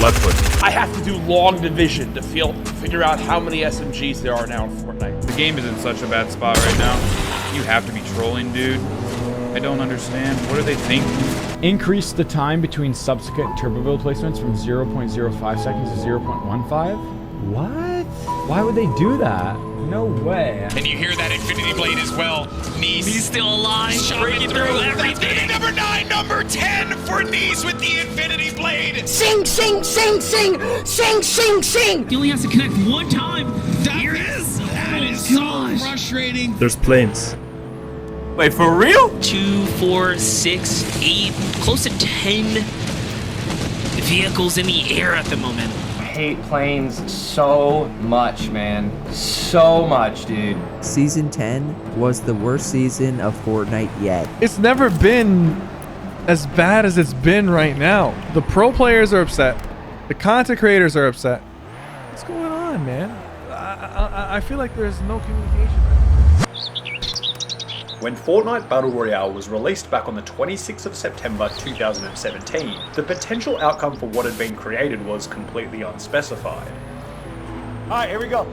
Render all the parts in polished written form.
Let's push. I have to do long division to figure out how many SMGs there are now in Fortnite. The game is in such a bad spot right now. You have to be trolling, dude. I don't understand. What are they thinking? Increase the time between subsequent turbo build placements from 0.05 seconds to 0.15? What? Why would they do that? No way. And you hear that Infinity Blade as well. He's still alive, breaking through everything. Number 9, number 10 for Nice with the Infinity Blade. Sing, sing, sing, sing, sing, sing, sing. He only has to connect one time. Here it is. That is so frustrating. There's planes. Wait, for real? 2, 4, 6, 8, close to 10 vehicles in the air at the moment. I hate planes so much, man. So much, dude. Season 10 was the worst season of Fortnite yet. It's never been as bad as it's been right now. The pro players are upset. The content creators are upset. What's going on, man? I feel like there's no communication. When Fortnite Battle Royale was released back on the 26th of September 2017, the potential outcome for what had been created was completely unspecified. Alright, here we go.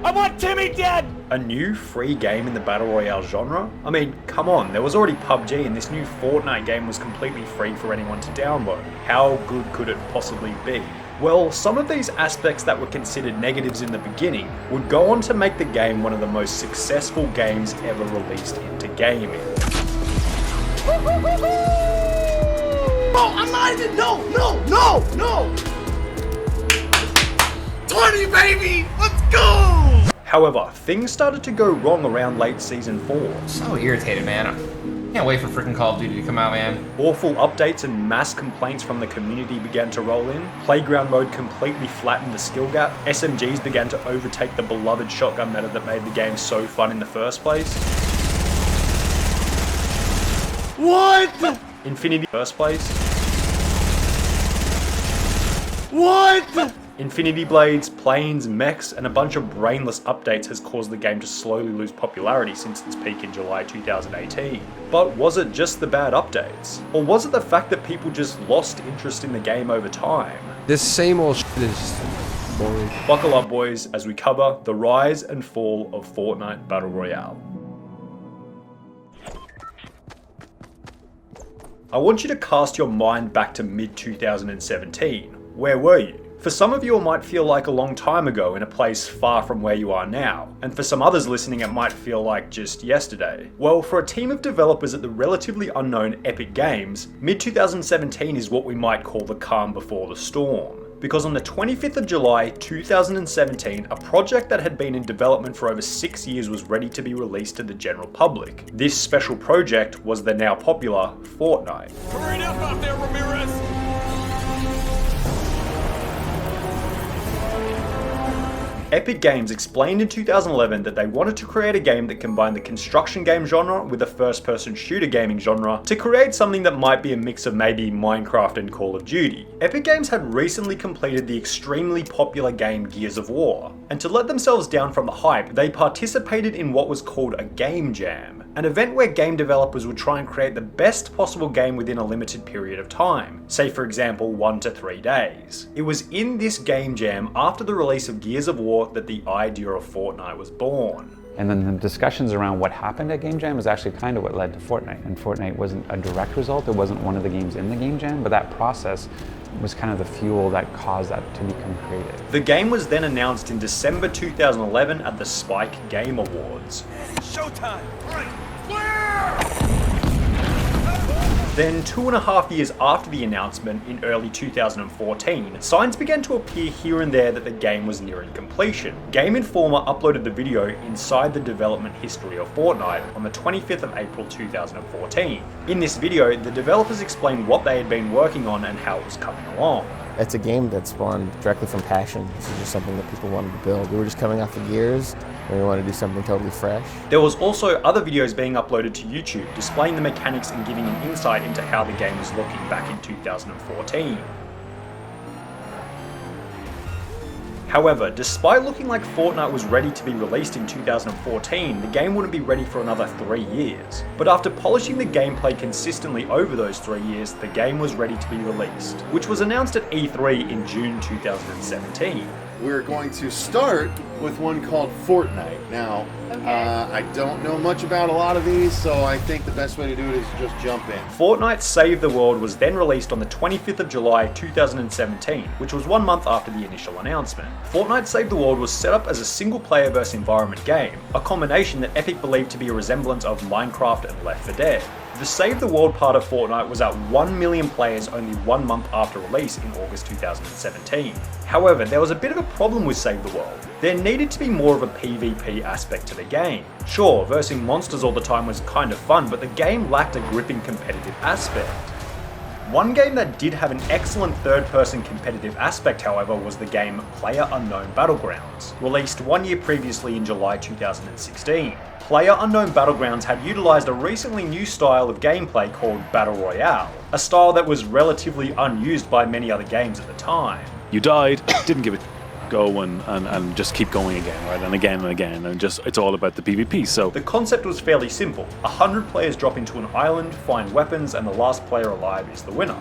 I want Timmy dead! A new free game in the Battle Royale genre? I mean, come on, there was already PUBG and this new Fortnite game was completely free for anyone to download. How good could it possibly be? Well, some of these aspects that were considered negatives in the beginning would go on to make the game one of the most successful games ever released into gaming. Oh, I'm not even, no! 20, baby! Let's go! However, things started to go wrong around late Season 4. So irritated, man. Can't wait for freaking Call of Duty to come out, man. Awful updates and mass complaints from the community began to roll in. Playground mode completely flattened the skill gap. SMGs began to overtake the beloved shotgun meta that made the game so fun in the first place. What? Infinity first place. What? Infinity Blades, planes, mechs, and a bunch of brainless updates has caused the game to slowly lose popularity since its peak in July 2018. But was it just the bad updates? Or was it the fact that people just lost interest in the game over time? This same old shit is boring. Buckle up, boys, as we cover the rise and fall of Fortnite Battle Royale. I want you to cast your mind back to mid-2017. Where were you? For some of you it might feel like a long time ago in a place far from where you are now, and for some others listening it might feel like just yesterday. Well, for a team of developers at the relatively unknown Epic Games, mid-2017 is what we might call the calm before the storm. Because on the 25th of July 2017, a project that had been in development for over 6 years was ready to be released to the general public. This special project was the now popular Fortnite. Hurry up out there, Ramirez! Epic Games explained in 2011 that they wanted to create a game that combined the construction game genre with the first-person shooter gaming genre to create something that might be a mix of maybe Minecraft and Call of Duty. Epic Games had recently completed the extremely popular game Gears of War, and to let themselves down from the hype, they participated in what was called a game jam, an event where game developers would try and create the best possible game within a limited period of time, say for example 1 to 3 days. It was in this game jam after the release of Gears of War that the idea of Fortnite was born. And then the discussions around what happened at Game Jam is actually kind of what led to Fortnite. And Fortnite wasn't a direct result, it wasn't one of the games in the Game Jam, but that process was kind of the fuel that caused that to become creative. The game was then announced in December 2011 at the Spike Game Awards. Showtime! Right, clear! Then 2.5 years after the announcement, in early 2014, signs began to appear here and there that the game was nearing completion. Game Informer uploaded the video inside the development history of Fortnite on the 25th of April 2014. In this video, the developers explained what they had been working on and how it was coming along. It's a game that spawned directly from passion. This is just something that people wanted to build. We were just coming off the Gears, and we wanted to do something totally fresh. There was also other videos being uploaded to YouTube, displaying the mechanics and giving an insight into how the game was looking back in 2014. However, despite looking like Fortnite was ready to be released in 2014, the game wouldn't be ready for another 3 years. But after polishing the gameplay consistently over those 3 years, the game was ready to be released, which was announced at E3 in June 2017. We're going to start with one called Fortnite. Now, I don't know much about a lot of these, so I think the best way to do it is just jump in. Fortnite Save the World was then released on the 25th of July 2017, which was 1 month after the initial announcement. Fortnite Save the World was set up as a single-player versus environment game, a combination that Epic believed to be a resemblance of Minecraft and Left 4 Dead. The Save the World part of Fortnite was at 1 million players only 1 month after release in August 2017. However, there was a bit of a problem with Save the World. There needed to be more of a PvP aspect to the game. Sure, versing monsters all the time was kind of fun, but the game lacked a gripping competitive aspect. One game that did have an excellent third-person competitive aspect, however, was the game PlayerUnknown Battlegrounds, released 1 year previously in July 2016. PlayerUnknown Battlegrounds had utilised a recently new style of gameplay called Battle Royale, a style that was relatively unused by many other games at the time. You died, didn't give it a go and just keep going again, right? And again, and just it's all about the PvP, so... The concept was fairly simple. 100 players drop into an island, find weapons, and the last player alive is the winner.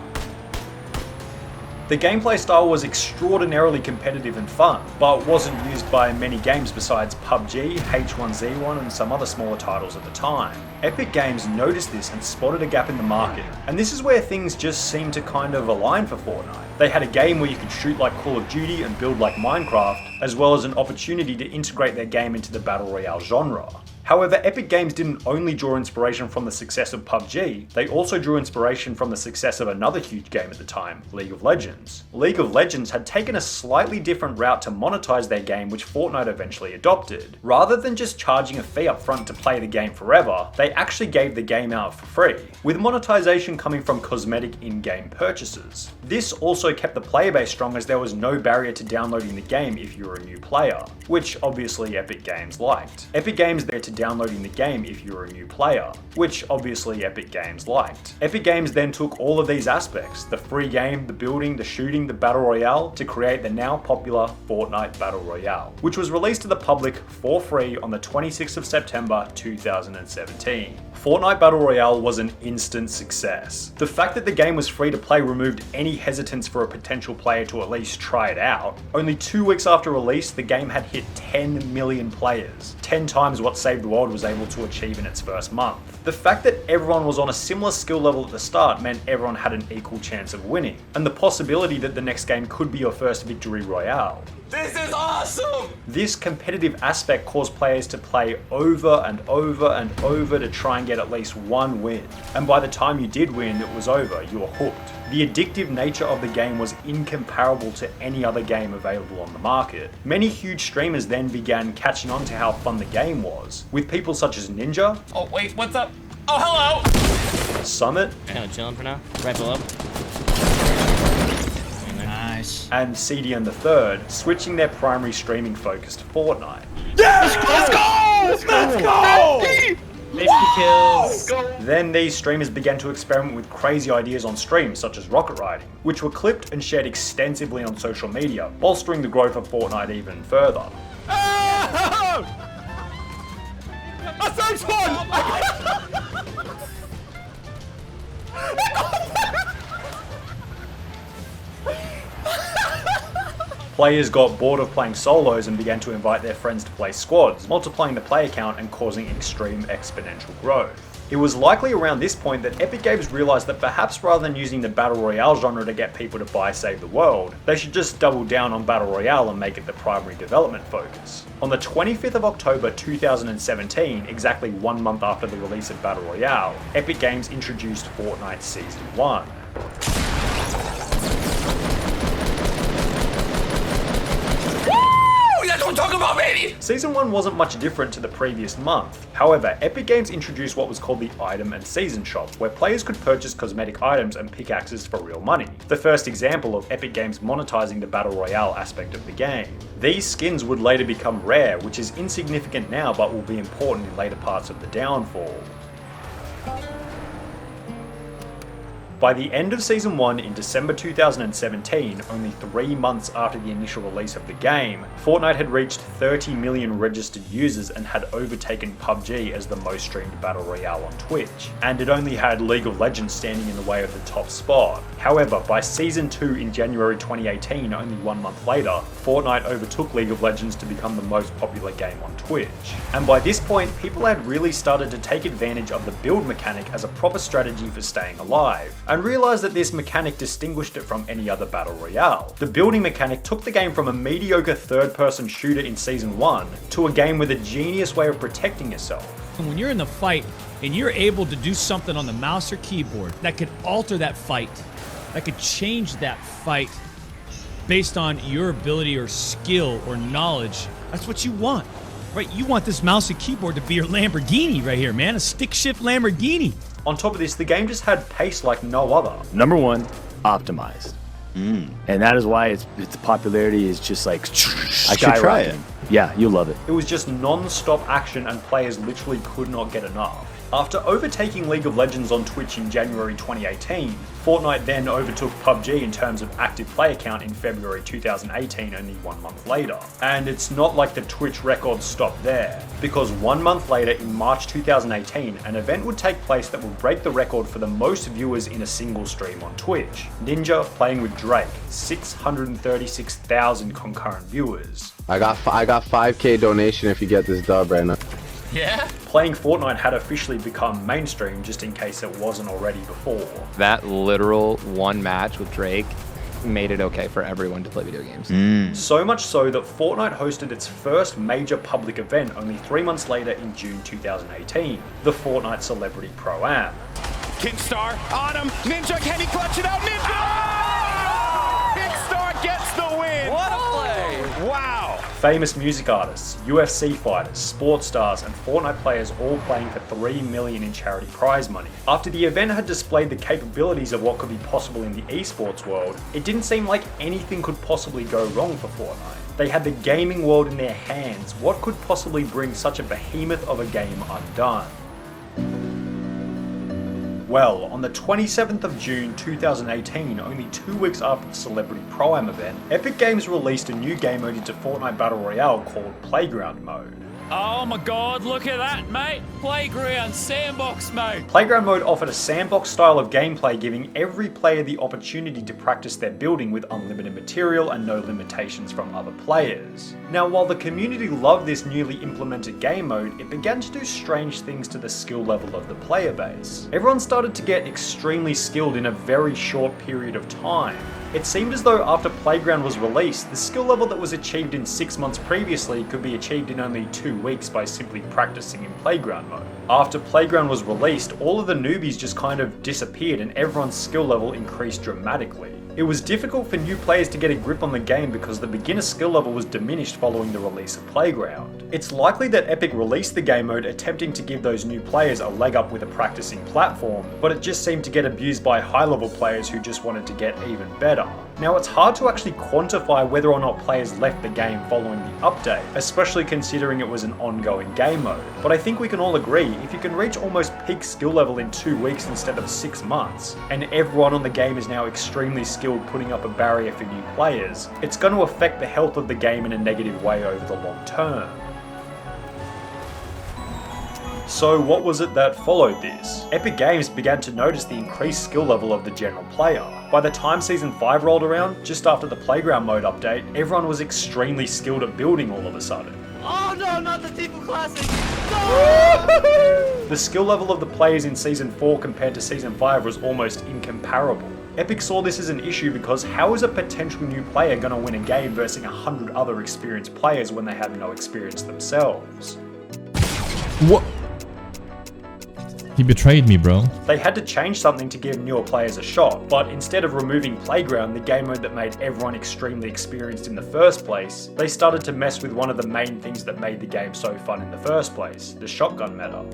The gameplay style was extraordinarily competitive and fun, but wasn't used by many games besides PUBG, H1Z1 and some other smaller titles at the time. Epic Games noticed this and spotted a gap in the market, and this is where things just seemed to kind of align for Fortnite. They had a game where you could shoot like Call of Duty and build like Minecraft, as well as an opportunity to integrate their game into the Battle Royale genre. However, Epic Games didn't only draw inspiration from the success of PUBG, they also drew inspiration from the success of another huge game at the time, League of Legends. League of Legends had taken a slightly different route to monetize their game, which Fortnite eventually adopted. Rather than just charging a fee up front to play the game forever, they actually gave the game out for free, with monetization coming from cosmetic in-game purchases. This also kept the player base strong as there was no barrier to downloading the game if you were a new player, which obviously Epic Games liked. Epic Games there to downloading the game if you were a new player, which obviously Epic Games liked. Epic Games then took all of these aspects, the free game, the building, the shooting, the battle royale, to create the now popular Fortnite Battle Royale, which was released to the public for free on the 26th of September 2017. Fortnite Battle Royale was an instant success. The fact that the game was free to play removed any hesitance for a potential player to at least try it out. Only 2 weeks after release, the game had hit 10 million players, 10 times what Save the World was able to achieve in its first month. The fact that everyone was on a similar skill level at the start meant everyone had an equal chance of winning, and the possibility that the next game could be your first victory royale. This is awesome! This competitive aspect caused players to play over and over and over to try and get at least one win. And by the time you did win, it was over, you were hooked. The addictive nature of the game was incomparable to any other game available on the market. Many huge streamers then began catching on to how fun the game was, with people such as Ninja. Oh, wait, what's up? Oh, hello! Summit. Kind of chilling for now. Right below. Nice. And CDN the Third, switching their primary streaming focus to Fortnite. Yes! Let's go! Let's go! 50 kills. Then these streamers began to experiment with crazy ideas on stream, such as rocket riding, which were clipped and shared extensively on social media, bolstering the growth of Fortnite even further. Oh! A third one! Players got bored of playing solos and began to invite their friends to play squads, multiplying the player count and causing extreme exponential growth. It was likely around this point that Epic Games realized that perhaps rather than using the Battle Royale genre to get people to buy Save the World, they should just double down on Battle Royale and make it the primary development focus. On the 25th of October 2017, exactly 1 month after the release of Battle Royale, Epic Games introduced Fortnite Season 1. That's what I'm talking about, baby! Season 1 wasn't much different to the previous month. However, Epic Games introduced what was called the Item and Season Shop, where players could purchase cosmetic items and pickaxes for real money. The first example of Epic Games monetizing the Battle Royale aspect of the game. These skins would later become rare, which is insignificant now but will be important in later parts of the downfall. By the end of Season 1 in December 2017, only 3 months after the initial release of the game, Fortnite had reached 30 million registered users and had overtaken PUBG as the most streamed battle royale on Twitch, and it only had League of Legends standing in the way of the top spot. However, by Season 2 in January 2018, only 1 month later, Fortnite overtook League of Legends to become the most popular game on Twitch. And by this point, people had really started to take advantage of the build mechanic as a proper strategy for staying alive, and realised that this mechanic distinguished it from any other battle royale. The building mechanic took the game from a mediocre third-person shooter in Season 1 to a game with a genius way of protecting yourself. When you're in the fight and you're able to do something on the mouse or keyboard that could alter that fight, that could change that fight based on your ability or skill or knowledge, that's what you want, right? You want this mouse and keyboard to be your Lamborghini right here, man, a stick shift Lamborghini. On top of this, the game just had pace like no other. Number one, optimized. And that is why its popularity is just like skyrocketing. I should try it. Yeah, you'll love it. It was just non-stop action and players literally could not get enough. After overtaking League of Legends on Twitch in January 2018, Fortnite then overtook PUBG in terms of active player count in February 2018, only 1 month later. And it's not like the Twitch record stopped there, because 1 month later in March 2018, an event would take place that would break the record for the most viewers in a single stream on Twitch. Ninja playing with Drake, 636,000 concurrent viewers. I got 5K donation if you get this dub right now. Yeah? Playing Fortnite had officially become mainstream, just in case it wasn't already before. That literal one match with Drake made it okay for everyone to play video games. So much so that Fortnite hosted its first major public event only 3 months later in June 2018, the Fortnite Celebrity Pro-Am. Kinstar on him. Ninja, can he clutch it out? Ninja! Kinstar gets the win. What a play. Wow. Famous music artists, UFC fighters, sports stars, and Fortnite players all playing for $3 million in charity prize money. After the event had displayed the capabilities of what could be possible in the esports world, it didn't seem like anything could possibly go wrong for Fortnite. They had the gaming world in their hands. What could possibly bring such a behemoth of a game undone? Well, on the 27th of June 2018, only 2 weeks after the Celebrity Pro-Am event, Epic Games released a new game mode into Fortnite Battle Royale called Playground Mode. Oh my god, look at that, mate. Playground sandbox mode. Playground Mode offered a sandbox style of gameplay, giving every player the opportunity to practice their building with unlimited material and no limitations from other players. Now, while the community loved this newly implemented game mode, it began to do strange things to the skill level of the player base. Everyone started to get extremely skilled in a very short period of time. It seemed as though after Playground was released, the skill level that was achieved in 6 months previously could be achieved in only 2 weeks by simply practicing in Playground mode. After Playground was released, all of the newbies just kind of disappeared and everyone's skill level increased dramatically. It was difficult for new players to get a grip on the game because the beginner skill level was diminished following the release of Playground. It's likely that Epic released the game mode attempting to give those new players a leg up with a practicing platform, but it just seemed to get abused by high-level players who just wanted to get even better. Now, it's hard to actually quantify whether or not players left the game following the update, especially considering it was an ongoing game mode. But I think we can all agree, if you can reach almost peak skill level in 2 weeks instead of 6 months, and everyone on the game is now extremely skilled putting up a barrier for new players, it's going to affect the health of the game in a negative way over the long term. So what was it that followed this? Epic Games began to notice the increased skill level of the general player. By the time Season 5 rolled around, just after the Playground mode update, everyone was extremely skilled at building all of a sudden. Oh no, not the Tifu Classic! The skill level of the players in Season 4 compared to Season 5 was almost incomparable. Epic saw this as an issue because how is a potential new player going to win a game versus 100 other experienced players when they have no experience themselves? What? He betrayed me, bro. They had to change something to give newer players a shot, but instead of removing Playground, the game mode that made everyone extremely experienced in the first place, they started to mess with one of the main things that made the game so fun in the first place, the shotgun meta.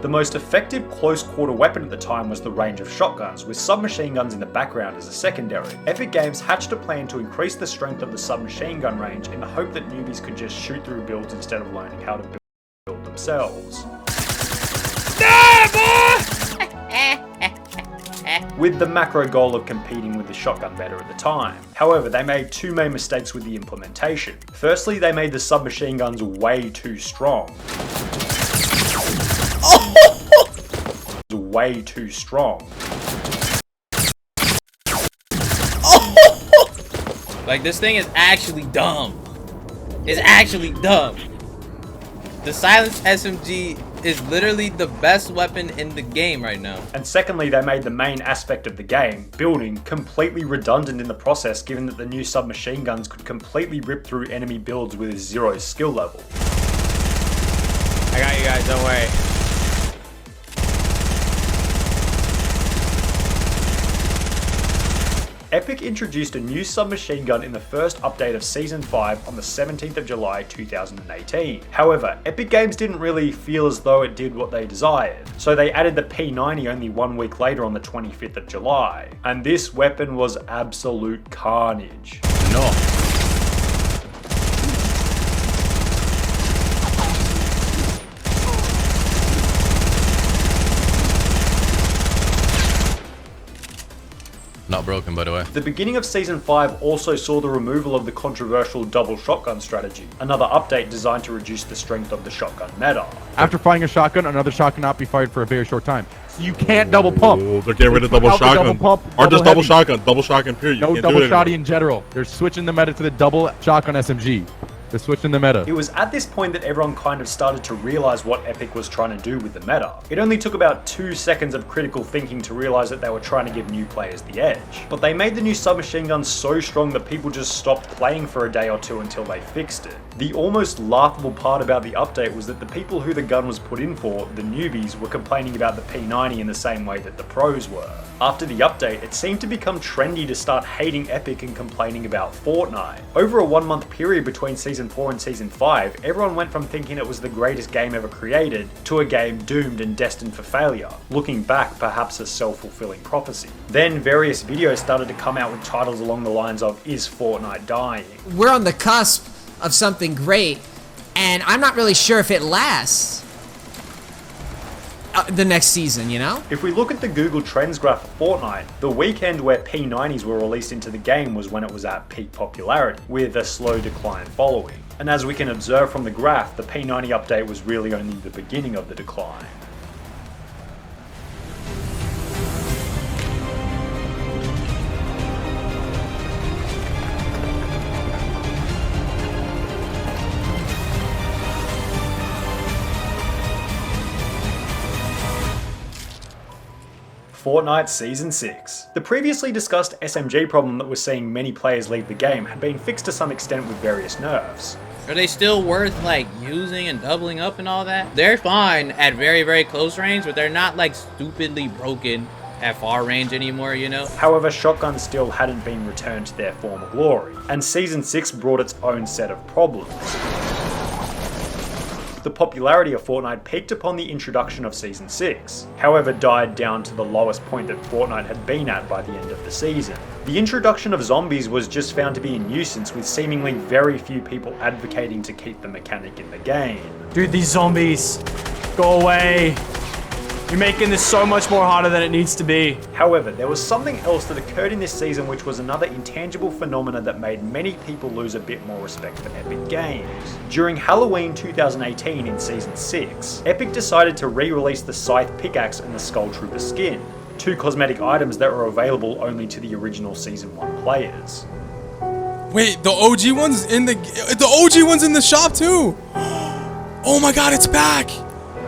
The The most effective close quarter weapon at the time was the range of shotguns, with submachine guns in the background as a secondary. Epic Games hatched a plan to increase the strength of the submachine gun range in the hope that newbies could just shoot through builds instead of learning how to build themselves. With the macro goal of competing with the shotgun meta at the time. However, they made two main mistakes with the implementation. Firstly, they made the submachine guns way too strong. Way too strong. Like, this thing is actually dumb. It's actually dumb. The silenced SMG is literally the best weapon in the game right now. And secondly, they made the main aspect of the game, building, completely redundant in the process, given that the new submachine guns could completely rip through enemy builds with 0 skill level. I got you guys, don't worry. Epic introduced a new submachine gun in the first update of Season 5 on the 17th of July 2018. However, Epic Games didn't really feel as though it did what they desired, so they added the P90 only 1 week later on the 25th of July. And this weapon was absolute carnage. No. Not broken, by the way. The beginning of Season 5 also saw the removal of the controversial double shotgun strategy, another update designed to reduce the strength of the shotgun meta. After firing a shotgun, another shot cannot be fired for a very short time. So you can't double pump. Oh, they're getting rid of double shotgun. Or just double shotgun. Double shotgun, period. No double shotty in general. They're switching the meta to the double shotgun SMG. They're switching the meta. It was at this point that everyone kind of started to realize what Epic was trying to do with the meta. It only took about 2 seconds of critical thinking to realize that they were trying to give new players the edge. But they made the new submachine gun so strong that people just stopped playing for a day or two until they fixed it. The almost laughable part about the update was that the people who the gun was put in for, the newbies, were complaining about the P90 in the same way that the pros were. After the update, it seemed to become trendy to start hating Epic and complaining about Fortnite. Over a 1-month period between Season 4 and Season 5, everyone went from thinking it was the greatest game ever created to a game doomed and destined for failure. Looking back, perhaps a self-fulfilling prophecy. Then various videos started to come out with titles along the lines of, "Is Fortnite dying?" We're on the cusp of something great, and I'm not really sure if it lasts the next season, you know? If we look at the Google Trends graph for Fortnite, the weekend where P90s were released into the game was when it was at peak popularity, with a slow decline following. And as we can observe from the graph, the P90 update was really only the beginning of the decline. Fortnite Season 6. The previously discussed SMG problem that was seeing many players leave the game had been fixed to some extent with various nerfs. Are they still worth like using and doubling up and all that? They're fine at very, very close range, but they're not like stupidly broken at far range anymore, you know? However, shotguns still hadn't been returned to their former glory, and Season 6 brought its own set of problems. The popularity of Fortnite peaked upon the introduction of Season 6, however died down to the lowest point that Fortnite had been at by the end of the season. The introduction of zombies was just found to be a nuisance, with seemingly very few people advocating to keep the mechanic in the game. Dude, these zombies, go away. You're making this so much more harder than it needs to be. However, there was something else that occurred in this season which was another intangible phenomena that made many people lose a bit more respect for Epic Games. During Halloween 2018 in Season 6, Epic decided to re-release the Scythe Pickaxe and the Skull Trooper skin, 2 cosmetic items that were available only to the original Season 1 players. Wait, the OG one's in the OG one's in the shop too. Oh my god, it's back.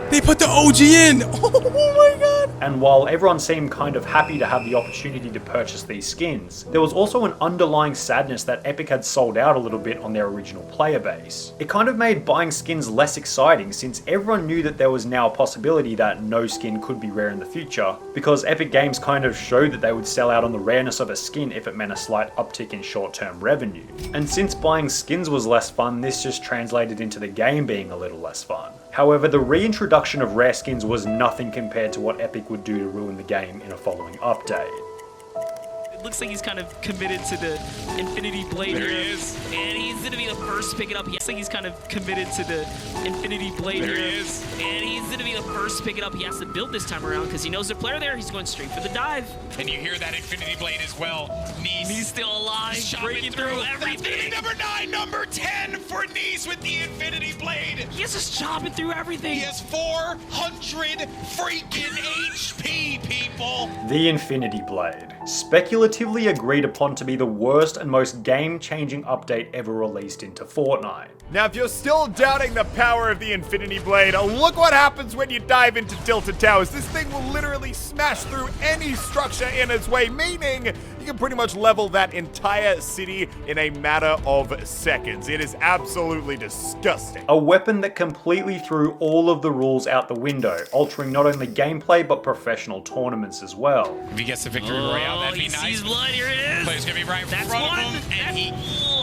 They put the OG in! Oh my god! And while everyone seemed kind of happy to have the opportunity to purchase these skins, there was also an underlying sadness that Epic had sold out a little bit on their original player base. It kind of made buying skins less exciting, since everyone knew that there was now a possibility that no skin could be rare in the future, because Epic Games kind of showed that they would sell out on the rareness of a skin if it meant a slight uptick in short-term revenue. And since buying skins was less fun, this just translated into the game being a little less fun. However, the reintroduction of rare skins was nothing compared to what Epic would do to ruin the game in a following update. It looks like he's kind of committed to the Infinity Blade here. There he is. And he's going to be the first to pick it up. He looks like he's kind of committed to the Infinity Blade There here. he is. And he's going to be the first to pick it up. He has to build this time around because he knows the player there. He's going straight for the dive. And you hear that Infinity Blade as well. Nice. He's still alive, breaking through everything. That's gonna be number 9, number 10 for Nice with the Infinity Blade. He's just chopping through everything. He has 400 freaking HP, people. The Infinity Blade. Speculatively agreed upon to be the worst and most game-changing update ever released into Fortnite. Now, if you're still doubting the power of the Infinity Blade, look what happens when you dive into Tilted Towers. This thing will literally smash through any structure in its way, meaning you can pretty much level that entire city in a matter of seconds. It is absolutely disgusting. A weapon that completely threw all of the rules out the window, altering not only gameplay but professional tournaments as well. If he gets the victory royale, that'd be nice. Sees blood, here it is. Player's gonna be right in That's front one. of him, and he...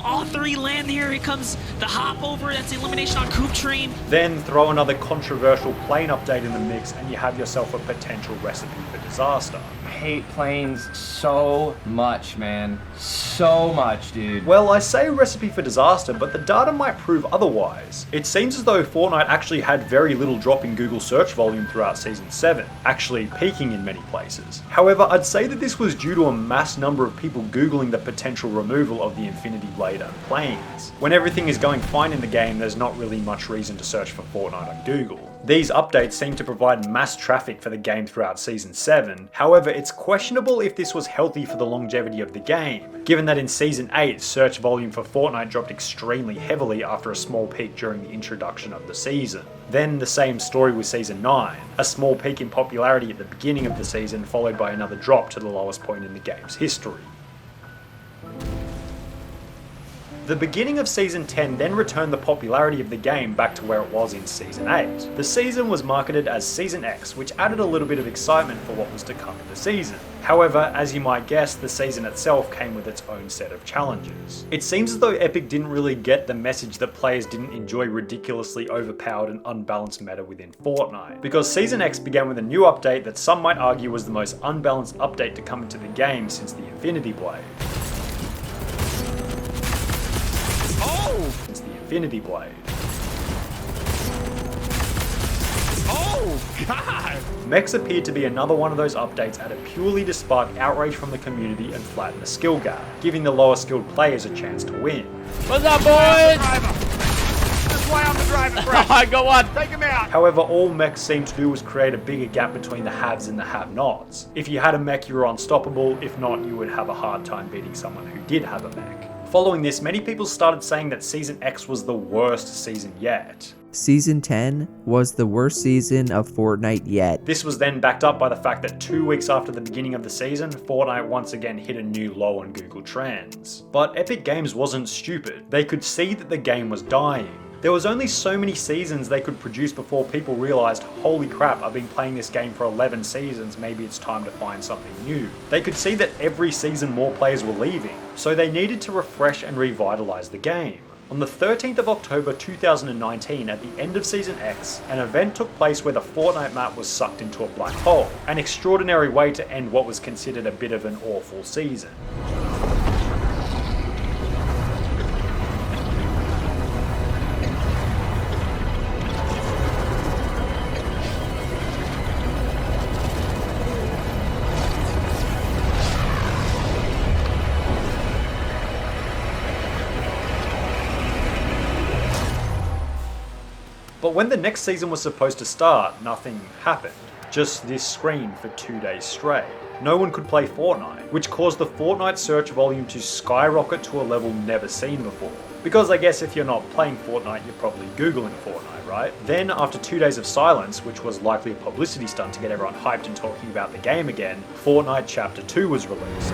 all 3 land here. Here comes the hop over. That's the elimination on Coop Train. Then throw another controversial plane update in the mix and you have yourself a potential recipe for disaster. I hate planes so much, man. So much, dude. Well, I say recipe for disaster, but the data might prove otherwise. It seems as though Fortnite actually had very little drop in Google search volume throughout Season 7, actually peaking in many places. However, I'd say that this was due to a mass number of people Googling the potential removal of the Infinity Blade and planes. When everything is going fine in the game, there's not really much reason to search for Fortnite on Google. These updates seem to provide mass traffic for the game throughout Season 7, however it's questionable if this was healthy for the longevity of the game, given that in Season 8 search volume for Fortnite dropped extremely heavily after a small peak during the introduction of the season. Then the same story with Season 9, a small peak in popularity at the beginning of the season followed by another drop to the lowest point in the game's history. The beginning of Season 10 then returned the popularity of the game back to where it was in Season 8. The season was marketed as Season X, which added a little bit of excitement for what was to come in the season. However, as you might guess, the season itself came with its own set of challenges. It seems as though Epic didn't really get the message that players didn't enjoy ridiculously overpowered and unbalanced meta within Fortnite, because Season X began with a new update that some might argue was the most unbalanced update to come into the game since the Infinity Blade. It's the Infinity Blade. Oh, God! Mechs appeared to be another one of those updates added purely to spark outrage from the community and flatten the skill gap, giving the lower skilled players a chance to win. What's up, boys? That's why I'm the driver, bro. Go on. Take him out. However, all mechs seemed to do was create a bigger gap between the haves and the have-nots. If you had a mech, you were unstoppable. If not, you would have a hard time beating someone who did have a mech. Following this, many people started saying that Season X was the worst season yet. Season 10 was the worst season of Fortnite yet. This was then backed up by the fact that 2 weeks after the beginning of the season, Fortnite once again hit a new low on Google Trends. But Epic Games wasn't stupid. They could see that the game was dying. There was only so many seasons they could produce before people realized, holy crap, I've been playing this game for 11 seasons, maybe it's time to find something new. They could see that every season more players were leaving, so they needed to refresh and revitalize the game. On the 13th of October 2019, at the end of Season X, an event took place where the Fortnite map was sucked into a black hole, an extraordinary way to end what was considered a bit of an awful season. But when the next season was supposed to start, nothing happened. Just this screen for 2 days straight. No one could play Fortnite, which caused the Fortnite search volume to skyrocket to a level never seen before. Because I guess if you're not playing Fortnite, you're probably Googling Fortnite, right? Then, after 2 days of silence, which was likely a publicity stunt to get everyone hyped and talking about the game again, Fortnite Chapter 2 was released.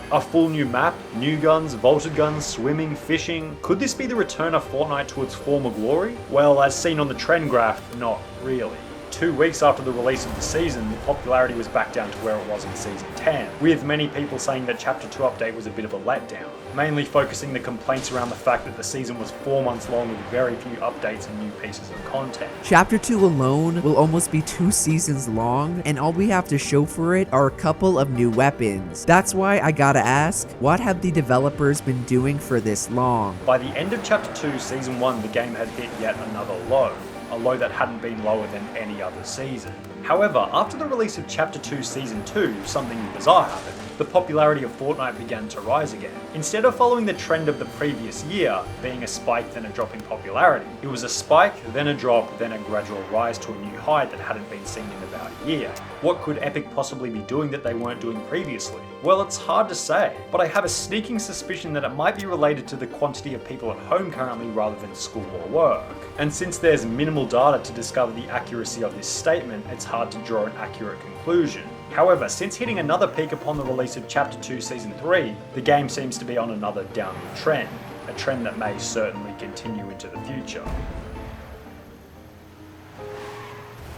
A full new map, new guns, vaulted guns, swimming, fishing. Could this be the return of Fortnite to its former glory? Well, as seen on the trend graph, not really. 2 weeks after the release of the season, the popularity was back down to where it was in Season 10, with many people saying that Chapter 2 update was a bit of a letdown, mainly focusing the complaints around the fact that the season was 4 months long with very few updates and new pieces of content. Chapter 2 alone will almost be 2 seasons long, and all we have to show for it are a couple of new weapons. That's why I gotta ask, what have the developers been doing for this long? By the end of Chapter 2, Season 1, the game had hit yet another low, a low that hadn't been lower than any other season. However, after the release of Chapter 2 Season 2, something bizarre happened. The popularity of Fortnite began to rise again. Instead of following the trend of the previous year, being a spike then a drop in popularity, it was a spike, then a drop, then a gradual rise to a new height that hadn't been seen in about a year. What could Epic possibly be doing that they weren't doing previously? Well, it's hard to say, but I have a sneaking suspicion that it might be related to the quantity of people at home currently rather than school or work. And since there's minimal data to discover the accuracy of this statement, it's hard to draw an accurate conclusion. However, since hitting another peak upon the release of Chapter 2 Season 3, the game seems to be on another downward trend, a trend that may certainly continue into the future.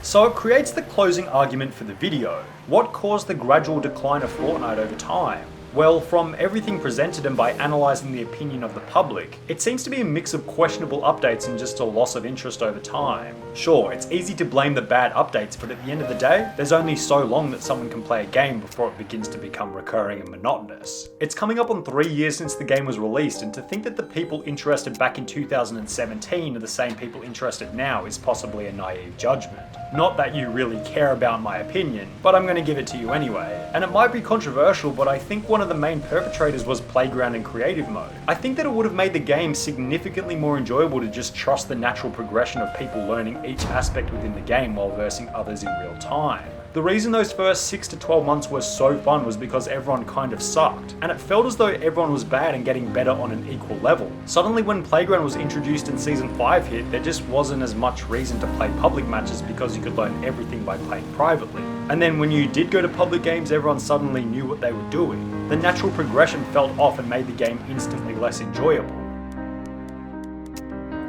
So it creates the closing argument for the video. What caused the gradual decline of Fortnite over time? Well, from everything presented and by analysing the opinion of the public, it seems to be a mix of questionable updates and just a loss of interest over time. Sure, it's easy to blame the bad updates, but at the end of the day, there's only so long that someone can play a game before it begins to become recurring and monotonous. It's coming up on 3 years since the game was released, and to think that the people interested back in 2017 are the same people interested now is possibly a naive judgment. Not that you really care about my opinion, but I'm going to give it to you anyway. And it might be controversial, but I think one of the main perpetrators was Playground in creative mode. I think that it would have made the game significantly more enjoyable to just trust the natural progression of people learning each aspect within the game while versing others in real time. The reason those first 6 to 12 months were so fun was because everyone kind of sucked, and it felt as though everyone was bad and getting better on an equal level. Suddenly when Playground was introduced and Season 5 hit, there just wasn't as much reason to play public matches because you could learn everything by playing privately. And then when you did go to public games, everyone suddenly knew what they were doing. The natural progression felt off and made the game instantly less enjoyable.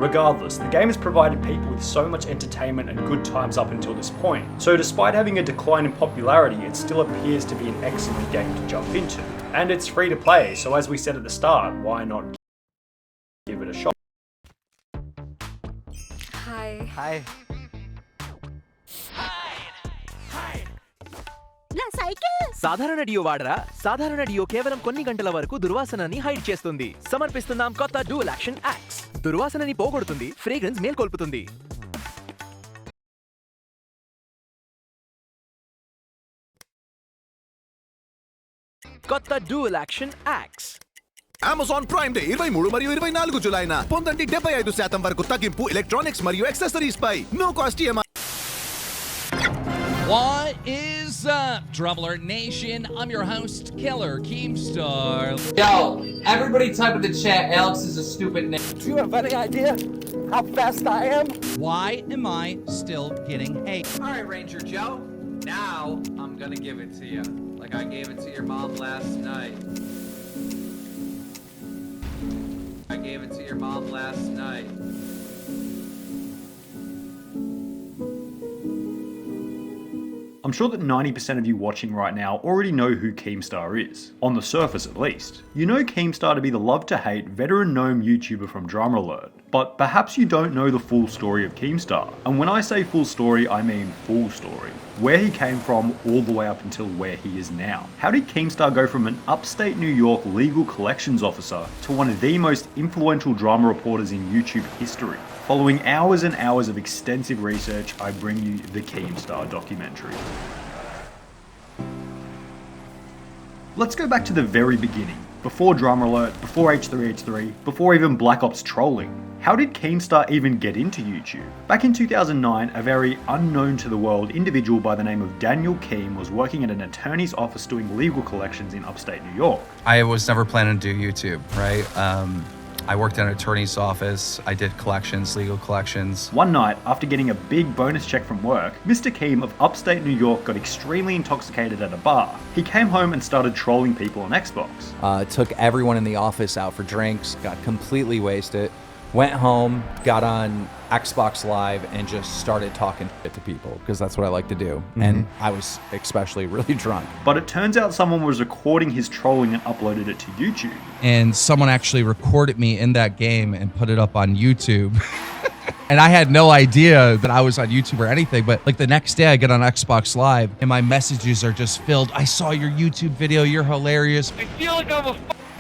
Regardless, the game has provided people with so much entertainment and good times up until this point, so despite having a decline in popularity, it still appears to be an excellent game to jump into. And it's free to play, so as we said at the start, why not give it a shot? Hi. Hi. సాధారణ డియో వాడరా? సాధారణ డియో కేవలం కొన్ని గంటల వరకు దుర్వాసనని hide చేస్తుంది. సమర్పిస్తున్నాం కొత్త dual action axe. దుర్వాసనని పోగొడుతుంది, fragrance మేల్కొల్పుతుంది. కొత్త dual action axe. Amazon Prime Day 23 మరియు 24 జూలైన పొందండి 75% వరకు తగ్గింపు ఎలక్ట్రానిక్స్ మరియు యాక్సెసరీస్ పై. No cost EMI. What is up, Drumbler Nation? I'm your host, Killer Keemstar. Yo, everybody type in the chat, Alex is a stupid name. Do you have any idea how fast I am? Why am I still getting hate? Alright, Ranger Joe. Now, I'm gonna give it to you. Like I gave it to your mom last night. I gave it to your mom last night. I'm sure that 90% of you watching right now already know who Keemstar is, on the surface at least. You know Keemstar to be the love-to-hate veteran gnome YouTuber from Drama Alert, but perhaps you don't know the full story of Keemstar. And when I say full story, I mean full story. Where he came from all the way up until where he is now. How did Keemstar go from an upstate New York legal collections officer to one of the most influential drama reporters in YouTube history? Following hours and hours of extensive research, I bring you the Keemstar documentary. Let's go back to the very beginning. Before Drama Alert, before H3H3, before even Black Ops trolling. How did Keemstar even get into YouTube? Back in 2009, a very unknown to the world individual by the name of Daniel Keem was working at an attorney's office doing legal collections in upstate New York. I was never planning to do YouTube, right? I worked at an attorney's office. I did collections, legal collections. One night, after getting a big bonus check from work, Mr. Keem of upstate New York got extremely intoxicated at a bar. He came home and started trolling people on Xbox. Took everyone in the office out for drinks, got completely wasted, Went home, got on Xbox Live, and just started talking shit to people because that's what I like to do. And I was especially really drunk. But it turns out someone was recording his trolling and uploaded it to YouTube. And someone actually recorded me in that game and put it up on YouTube. And I had no idea that I was on YouTube or anything, but like the next day I get on Xbox Live and my messages are just filled. I saw your YouTube video, you're hilarious. I feel like I'm a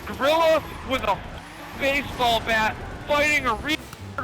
gorilla with a baseball bat fighting a retard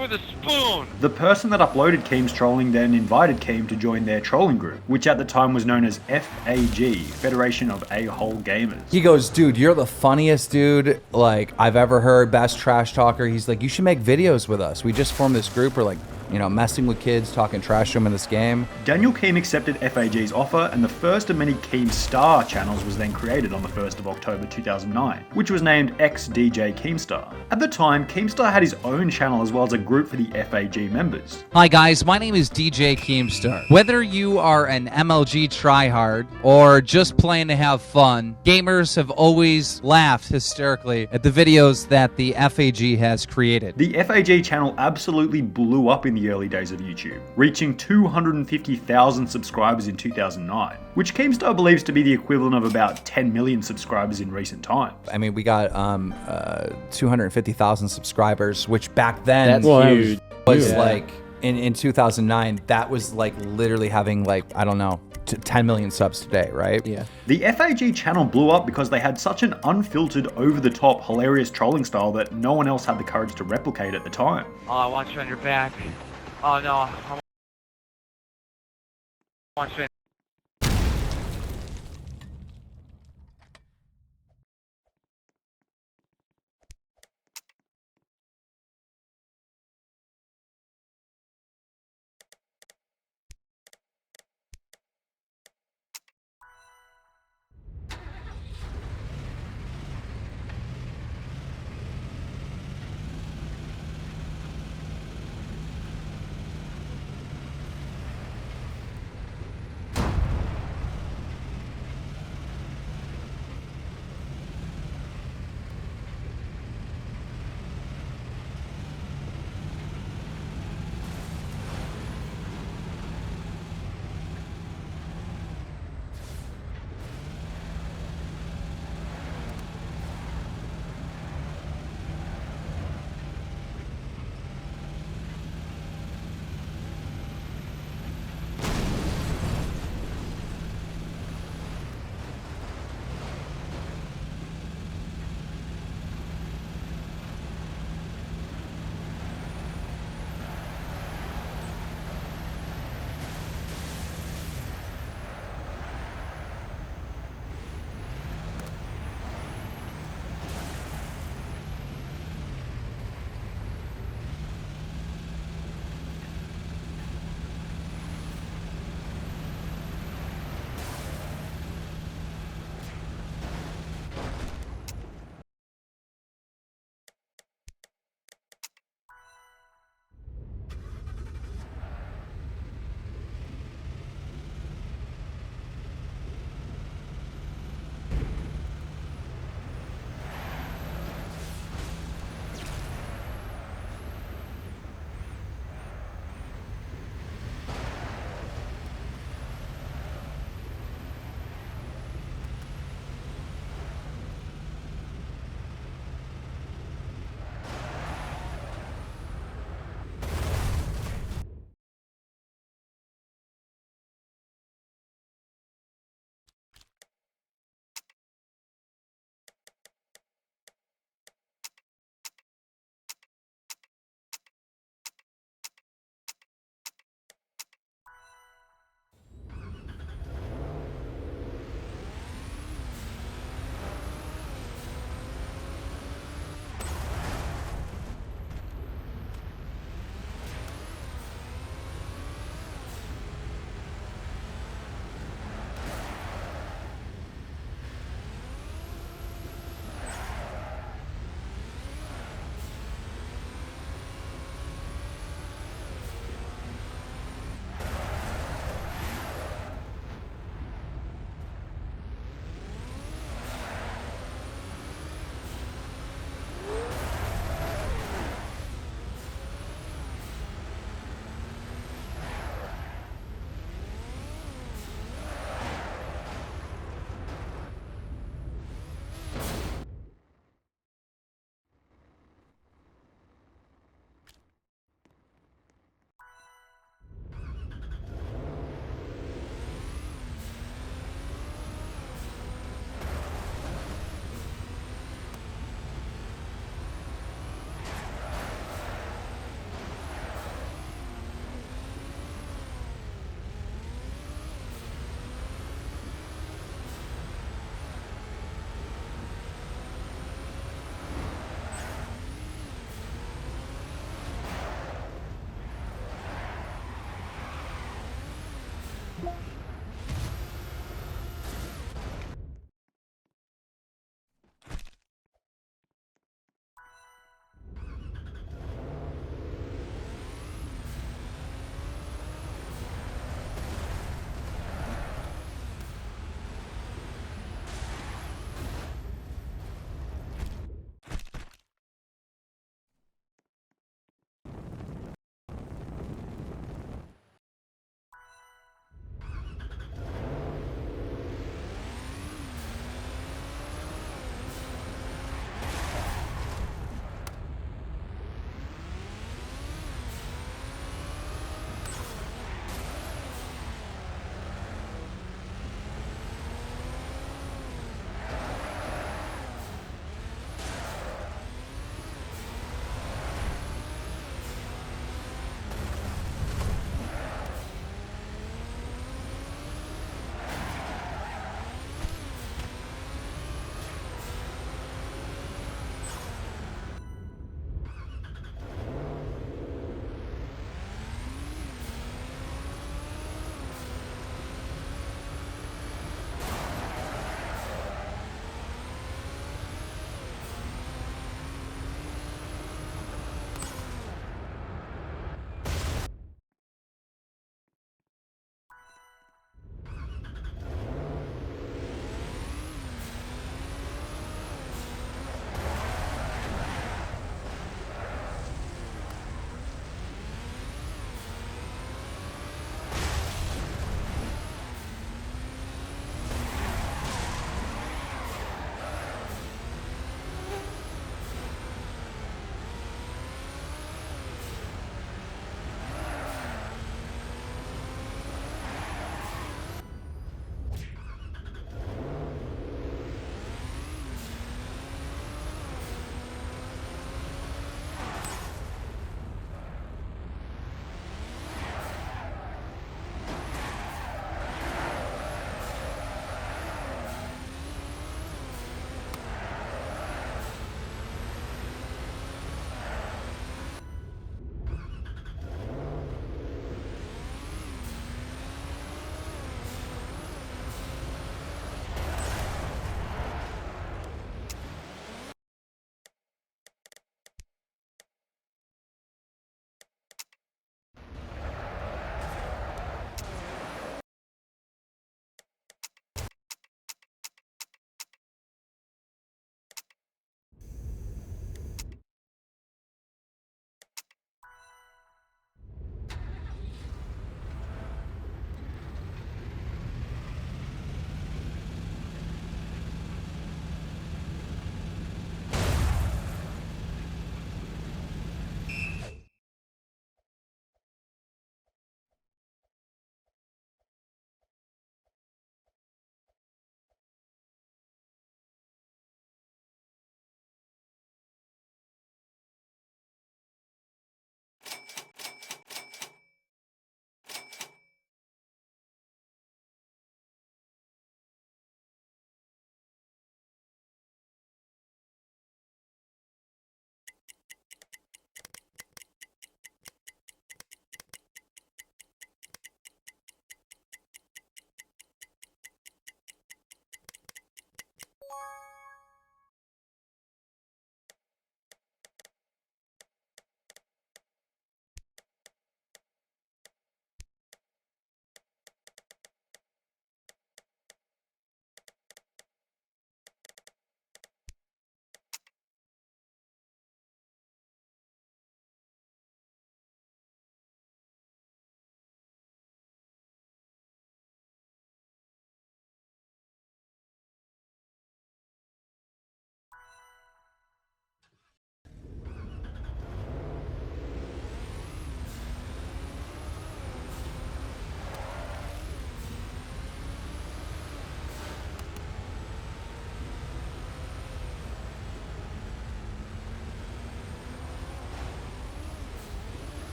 with a spoon. The person that uploaded Keem's trolling then invited Keem to join their trolling group, which at the time was known as FAG, Federation of A-Hole Gamers. He goes, dude, you're the funniest dude like I've ever heard, best trash talker. He's like, you should make videos with us. We just formed this group. We're like, you know, messing with kids, talking trash to them in this game. Daniel Keem accepted FAG's offer, and the first of many Keem Star channels was then created on the 1st of October 2009, which was named XDJ Keemstar. At the time, Keemstar had his own channel as well as a group for the FAG members. Hi guys, my name is DJ Keemstar. Whether you are an MLG tryhard or just playing to have fun, gamers have always laughed hysterically at the videos that the FAG has created. The FAG channel absolutely blew up in the early days of YouTube, reaching 250,000 subscribers in 2009, which Keemstar believes to be the equivalent of about 10 million subscribers in recent times. I mean, we got 250,000 subscribers, which back then was like, in 2009, that was like literally having like, I don't know, 10 million subs today, right? Yeah. The FAG channel blew up because they had such an unfiltered, over-the-top, hilarious trolling style that no one else had the courage to replicate at the time. Oh, I want you on your back. Oh no, I want you.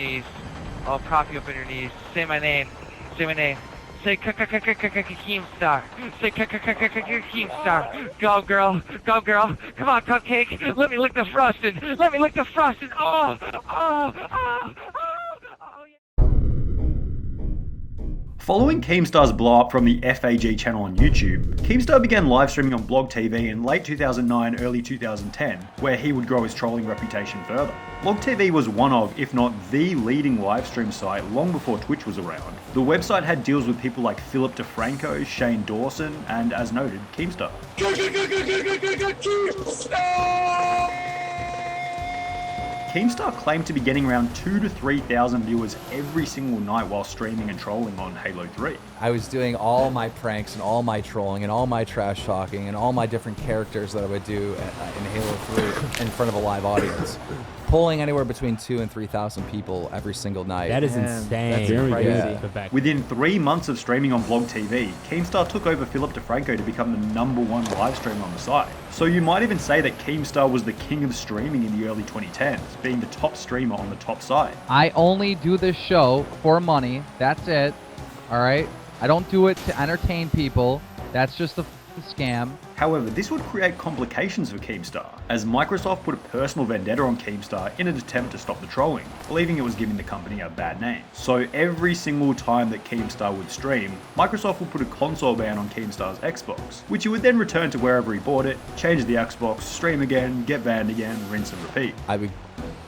knees. I'll prop you up on your knees. Say my name. Say my name. Say Keemstar. Say Keemstar. Go girl. Go girl. Come on, cupcake. Let me lick the frosting. Let me lick the frosting. Oh, oh, oh, oh. Following Keemstar's blow up from the FAG channel on YouTube, Keemstar began live streaming on Blog TV in late 2009, early 2010, where he would grow his trolling reputation further. Blog TV was one of, if not the leading live stream site long before Twitch was around. The website had deals with people like Philip DeFranco, Shane Dawson, and as noted, Keemstar. Keemstar claimed to be getting around 2,000 to 3,000 viewers every single night while streaming and trolling on Halo 3. I was doing all my pranks and all my trolling and all my trash talking and all my different characters that I would do in Halo 3 in front of a live audience. Pulling anywhere between 2,000 and 3,000 people every single night. That is insane. That's crazy. Within 3 months of streaming on Blog TV, Keemstar took over Philip DeFranco to become the #1 live streamer on the site. So you might even say that Keemstar was the king of streaming in the early 2010s, being the top streamer on the top site. I only do this show for money. That's it. All right? I don't do it to entertain people. That's just a scam. However, this would create complications for Keemstar, as Microsoft put a personal vendetta on Keemstar in an attempt to stop the trolling, believing it was giving the company a bad name. So every single time that Keemstar would stream, Microsoft would put a console ban on Keemstar's Xbox, which he would then return to wherever he bought it, change the Xbox, stream again, get banned again, rinse and repeat. I would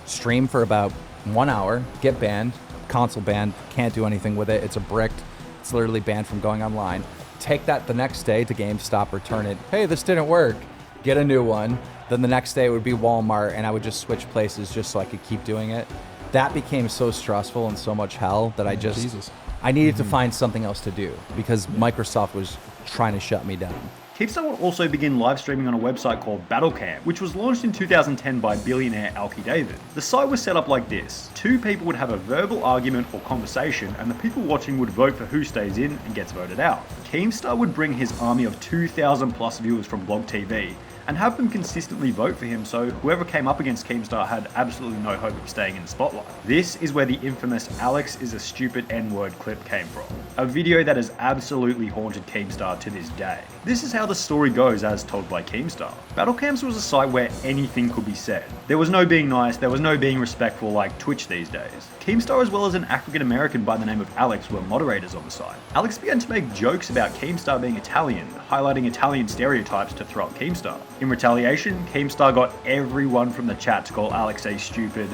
stream for about 1 hour, get banned, console banned, can't do anything with it, it's a bricked, it's literally banned from going online. Take that the next day to GameStop, return it. Hey, this didn't work. Get a new one. Then the next day it would be Walmart, and I would just switch places just so I could keep doing it. That became so stressful and so much hell that I needed to find something else to do because Microsoft was trying to shut me down. Keemstar would also begin live streaming on a website called Battlecam, which was launched in 2010 by billionaire Alki David. The site was set up like this. 2 people would have a verbal argument or conversation, and the people watching would vote for who stays in and gets voted out. Keemstar would bring his army of 2,000 plus viewers from Blog TV and have them consistently vote for him, so whoever came up against Keemstar had absolutely no hope of staying in the spotlight. This is where the infamous "Alex is a stupid N-word" clip came from, a video that has absolutely haunted Keemstar to this day. This is how the story goes as told by Keemstar. Battlecams was a site where anything could be said. There was no being nice, there was no being respectful like Twitch these days. Keemstar as well as an African American by the name of Alex were moderators on the site. Alex began to make jokes about Keemstar being Italian, highlighting Italian stereotypes to throw at Keemstar. In retaliation, Keemstar got everyone from the chat to call Alex a stupid.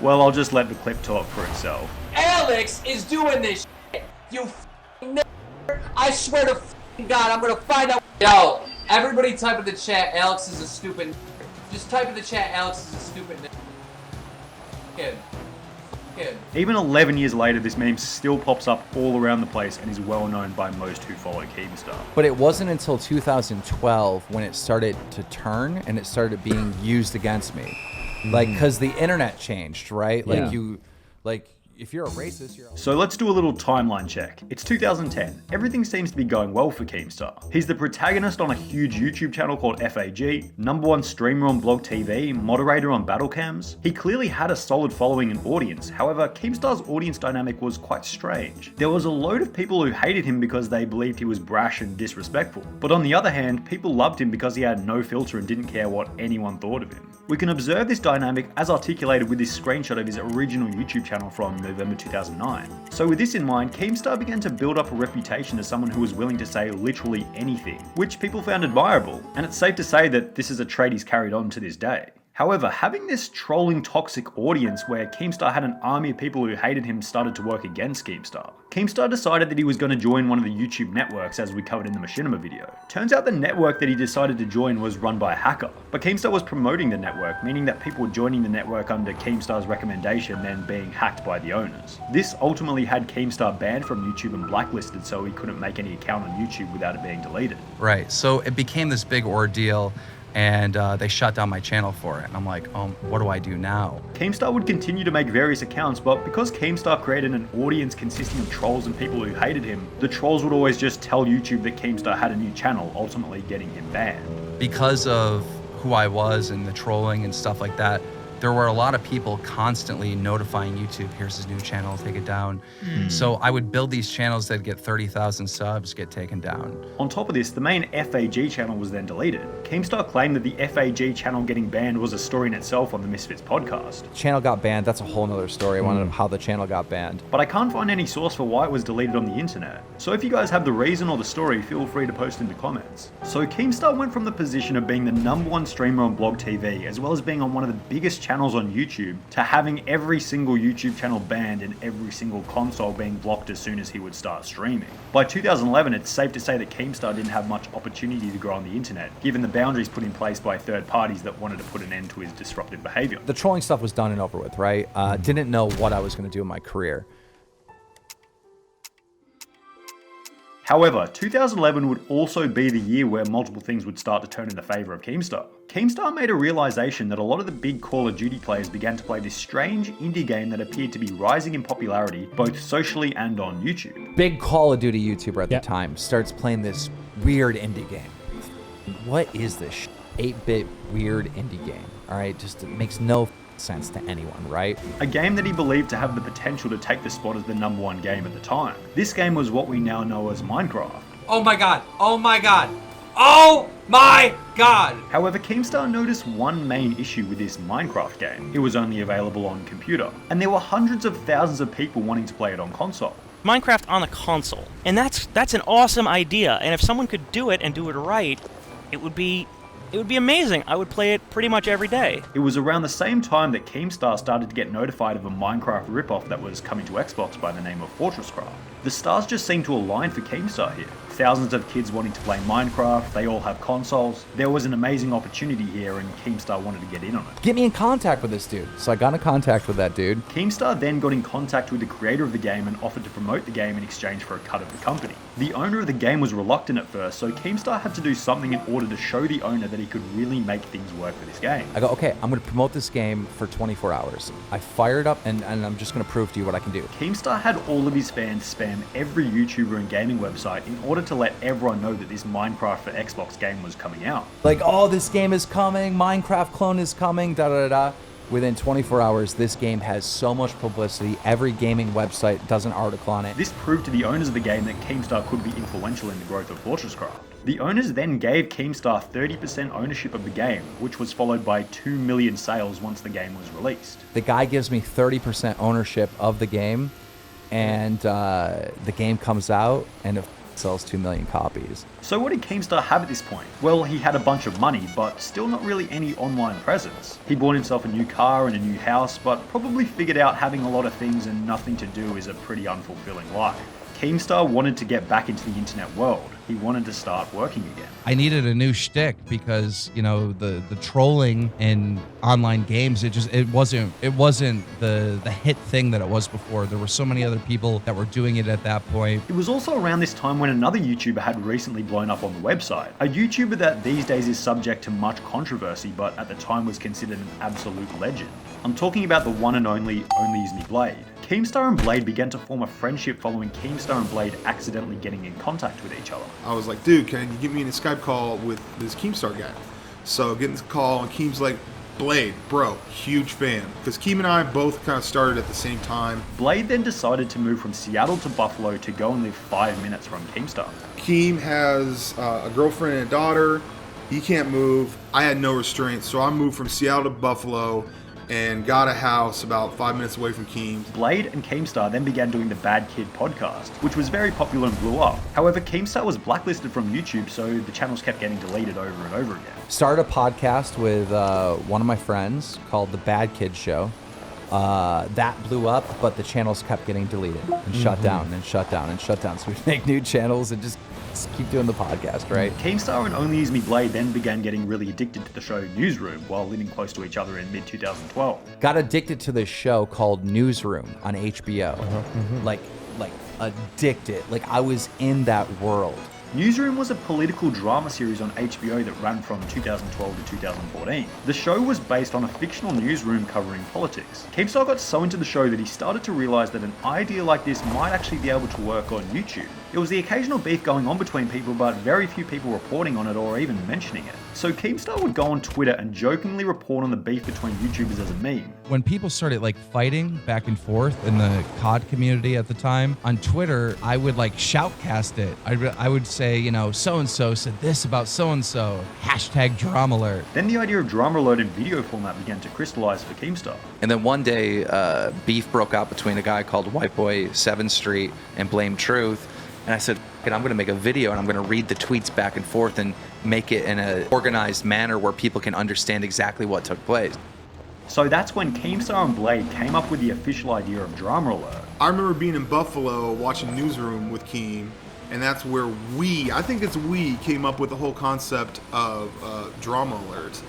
Well, I'll just let the clip talk for itself. Alex is doing this shit, you f***ing nigger. I swear to f***ing God, I'm gonna find out. Yo, everybody type in the chat, Alex is a stupid nigger. Just type in the chat, Alex is a stupid nigger. Kid. Even 11 years later, this meme still pops up all around the place and is well known by most who follow Keemstar. But it wasn't until 2012 when it started to turn and it started being used against me. Like, because the internet changed, right? Like, if you're a racist, you're... So let's do a little timeline check. It's 2010. Everything seems to be going well for Keemstar. He's the protagonist on a huge YouTube channel called FAG, #1 streamer on Blog TV, moderator on Battlecams. He clearly had a solid following and audience. However, Keemstar's audience dynamic was quite strange. There was a load of people who hated him because they believed he was brash and disrespectful. But on the other hand, people loved him because he had no filter and didn't care what anyone thought of him. We can observe this dynamic as articulated with this screenshot of his original YouTube channel from November 2009. So with this in mind, Keemstar began to build up a reputation as someone who was willing to say literally anything, which people found admirable, and it's safe to say that this is a trait he's carried on to this day. However, having this trolling toxic audience where Keemstar had an army of people who hated him started to work against Keemstar. Keemstar decided that he was going to join one of the YouTube networks as we covered in the Machinima video. Turns out the network that he decided to join was run by a hacker, but Keemstar was promoting the network, meaning that people were joining the network under Keemstar's recommendation then being hacked by the owners. This ultimately had Keemstar banned from YouTube and blacklisted so he couldn't make any account on YouTube without it being deleted. Right, so it became this big ordeal. And they shut down my channel for it. And I'm like, what do I do now? Keemstar would continue to make various accounts, but because Keemstar created an audience consisting of trolls and people who hated him, the trolls would always just tell YouTube that Keemstar had a new channel, ultimately getting him banned. Because of who I was and the trolling and stuff like that, there were a lot of people constantly notifying YouTube, here's his new channel, take it down. So I would build these channels that get 30,000 subs, get taken down. On top of this, the main FAG channel was then deleted. Keemstar claimed that the FAG channel getting banned was a story in itself on the Misfits podcast. Channel got banned, that's a whole nother story. I wanted to know how the channel got banned. But I can't find any source for why it was deleted on the internet. So if you guys have the reason or the story, feel free to post in the comments. So Keemstar went from the position of being the #1 streamer on Blog TV, as well as being on one of the biggest channels on YouTube, to having every single YouTube channel banned and every single console being blocked as soon as he would start streaming. By 2011, it's safe to say that Keemstar didn't have much opportunity to grow on the internet, given the boundaries put in place by third parties that wanted to put an end to his disruptive behavior. The trolling stuff was done and over with, right? Didn't know what I was going to do in my career. However, 2011 would also be the year where multiple things would start to turn in the favor of Keemstar. Keemstar made a realization that a lot of the big Call of Duty players began to play this strange indie game that appeared to be rising in popularity both socially and on YouTube. Big Call of Duty YouTuber at the time starts playing this weird indie game. What is this 8-bit weird indie game? All right, just it makes no sense to anyone, right? A game that he believed to have the potential to take the spot as the #1 game at the time. This game was what we now know as Minecraft. Oh my god, oh my god, oh my god! However, Keemstar noticed one main issue with this Minecraft game. It was only available on computer, and there were hundreds of thousands of people wanting to play it on console. Minecraft on a console, and that's an awesome idea, and if someone could do it and do it right, it would be amazing. I would play it pretty much every day. It was around the same time that Keemstar started to get notified of a Minecraft ripoff that was coming to Xbox by the name of FortressCraft. The stars just seemed to align for Keemstar here. Thousands of kids wanting to play Minecraft, they all have consoles. There was an amazing opportunity here and Keemstar wanted to get in on it. Get me in contact with this dude. So I got in contact with that dude. Keemstar then got in contact with the creator of the game and offered to promote the game in exchange for a cut of the company. The owner of the game was reluctant at first, so Keemstar had to do something in order to show the owner that he could really make things work for this game. I go, okay, I'm going to promote this game for 24 hours. I fired up and I'm just going to prove to you what I can do. Keemstar had all of his fans spam every YouTuber and gaming website in order to let everyone know that this Minecraft for Xbox game was coming out. Like, oh, this game is coming, Minecraft clone is coming, da-da-da-da. Within 24 hours, this game has so much publicity. Every gaming website does an article on it. This proved to the owners of the game that Keemstar could be influential in the growth of FortressCraft. The owners then gave Keemstar 30% ownership of the game, which was followed by 2 million sales once the game was released. The guy gives me 30% ownership of the game, and the game comes out, and it sells 2 million copies. So what did Keemstar have at this point? Well, he had a bunch of money, but still not really any online presence. He bought himself a new car and a new house, but probably figured out having a lot of things and nothing to do is a pretty unfulfilling life. Keemstar wanted to get back into the internet world. He wanted to start working again. I needed a new shtick because, you know, the trolling in online games, it wasn't the hit thing that it was before. There were so many other people that were doing it at that point. It was also around this time when another YouTuber had recently blown up on the website. A YouTuber that these days is subject to much controversy, but at the time was considered an absolute legend. I'm talking about the one and only Use Me Blade. Keemstar and Blade began to form a friendship following Keemstar and Blade accidentally getting in contact with each other. I was like, dude, can you get me in a Skype call with this Keemstar guy? So getting this call and Keem's like, Blade, bro, huge fan. Because Keem and I both kind of started at the same time. Blade then decided to move from Seattle to Buffalo to go and live 5 minutes from Keemstar. Keem has a girlfriend and a daughter. He can't move. I had no restraints, so I moved from Seattle to Buffalo and got a house about 5 minutes away from Keem's. Blade and Keemstar then began doing the Bad Kid podcast, which was very popular and blew up. However, Keemstar was blacklisted from YouTube, so the channels kept getting deleted over and over again. Started a podcast with one of my friends called The Bad Kid Show. That blew up, but the channels kept getting deleted and shut down and shut down and shut down. So we make new channels and just keep doing the podcast, right? Keemstar and Use Me Blade then began getting really addicted to the show Newsroom while living close to each other in mid-2012. Got addicted to this show called Newsroom on HBO. Like addicted. Like I was in that world. Newsroom was a political drama series on HBO that ran from 2012 to 2014. The show was based on a fictional newsroom covering politics. Keemstar got so into the show that he started to realize that an idea like this might actually be able to work on YouTube. There was the occasional beef going on between people, but very few people reporting on it or even mentioning it. So Keemstar would go on Twitter and jokingly report on the beef between YouTubers as a meme. When people started like fighting back and forth in the COD community at the time, on Twitter, I would like shoutcast it. I would say, you know, so-and-so said this about so-and-so, hashtag drama alert. Then the idea of drama alert in video format began to crystallize for Keemstar. And then one day, beef broke out between a guy called Whiteboy 7th Street and Blame Truth. And I said, I'm going to make a video and I'm going to read the tweets back and forth and make it in an organized manner where people can understand exactly what took place. So that's when Keemstar and Blade came up with the official idea of drama alert. I remember being in Buffalo watching Newsroom with Keem, and that's where I think it's we came up with the whole concept of drama alert.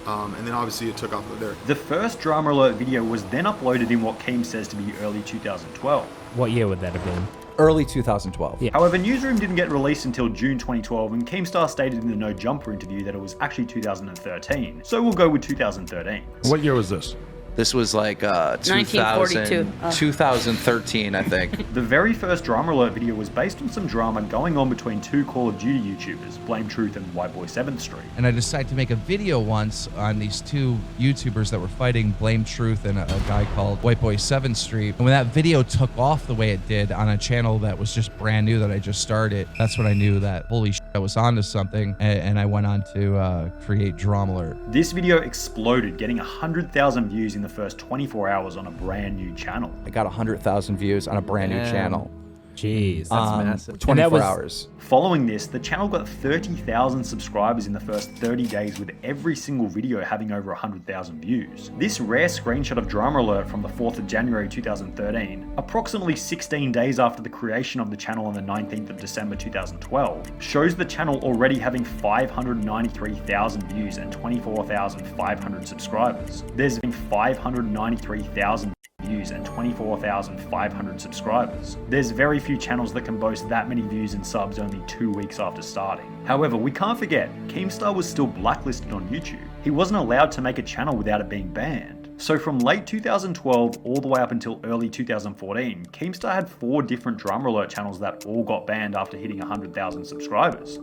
And then obviously it took off there. The first drama alert video was then uploaded in what Keem says to be early 2012. What year would that have been? Early 2012. Yeah. However, Newsroom didn't get released until June 2012, and Keemstar stated in the No Jumper interview that it was actually 2013. So we'll go with 2013. What year was this? This was like 1942. 2013, I think. The very first drama alert video was based on some drama going on between two Call of Duty YouTubers, Blame Truth and Whiteboy 7th Street. And I decided to make a video once on these two YouTubers that were fighting, Blame Truth and a guy called Whiteboy 7th Street. And when that video took off the way it did on a channel that was just brand new that I just started, that's when I knew that holy shit, I was onto something. And I went on to create Drama Alert. This video exploded, getting 100,000 views in the first 24 hours on a brand new channel. I got 100,000 views on a brand new channel. Jeez, that's massive. 24 hours. Following this, the channel got 30,000 subscribers in the first 30 days, with every single video having over 100,000 views. This rare screenshot of Drama Alert from the 4th of January 2013, approximately 16 days after the creation of the channel on the 19th of December 2012, shows the channel already having 593,000 views and 24,500 subscribers. There's been 593,000 views and 24,500 subscribers. There's very few channels that can boast that many views and subs only 2 weeks after starting. However, we can't forget, Keemstar was still blacklisted on YouTube. He wasn't allowed to make a channel without it being banned. So from late 2012 all the way up until early 2014, Keemstar had 4 different Drama Alert channels that all got banned after hitting 100,000 subscribers.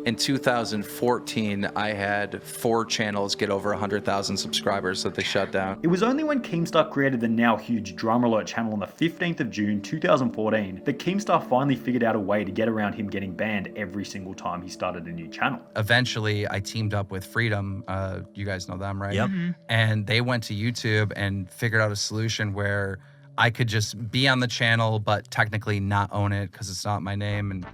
In 2014, I had 4 channels get over 100,000 subscribers that they shut down. It was only when Keemstar created the now huge Drama Alert channel on the 15th of June 2014 that Keemstar finally figured out a way to get around him getting banned every single time he started a new channel. Eventually, I teamed up with Freedom. You guys know them, right? Yep. And they went to YouTube and figured out a solution where I could just be on the channel, but technically not own it because it's not my name. And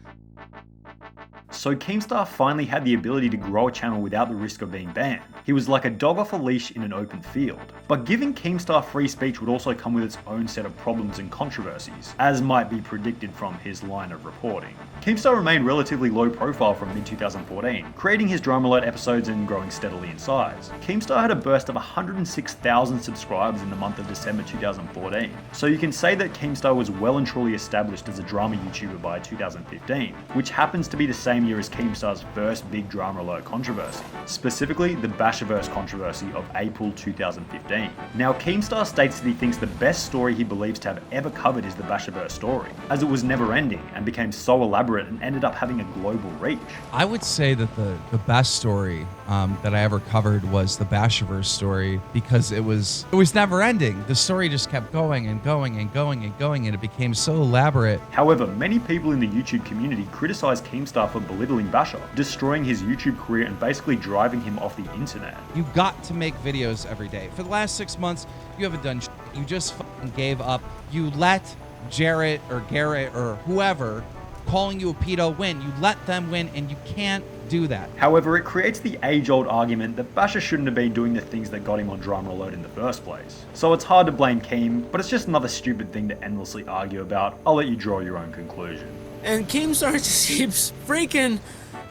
so Keemstar finally had the ability to grow a channel without the risk of being banned. He was like a dog off a leash in an open field. But giving Keemstar free speech would also come with its own set of problems and controversies, as might be predicted from his line of reporting. Keemstar remained relatively low profile from mid-2014, creating his Drama Alert episodes and growing steadily in size. Keemstar had a burst of 106,000 subscribers in the month of December 2014, so you can say that Keemstar was well and truly established as a drama YouTuber by 2015, which happens to be the same year as Keemstar's first big Drama Alert controversy, specifically the Bashiverse controversy of April 2015. Now, Keemstar states that he thinks the best story he believes to have ever covered is the Bashiverse story, as it was never ending and became so elaborate and ended up having a global reach. I would say that the best story that I ever covered was the Bashiverse story, because it was never ending. The story just kept going and going and going and going, and it became so elaborate. However, many people in the YouTube community criticized Keemstar for belittling Basher, destroying his YouTube career and basically driving him off the internet. You got to make videos every day. For the last 6 months, you haven't done shit. You just fucking gave up. You let Jarrett or Garrett or whoever calling you a pedo win. You let them win, and you can't do that. However, it creates the age-old argument that Basher shouldn't have been doing the things that got him on Drama Alert in the first place. So it's hard to blame Keem, but it's just another stupid thing to endlessly argue about. I'll let you draw your own conclusion. And Keemstar just keeps freaking,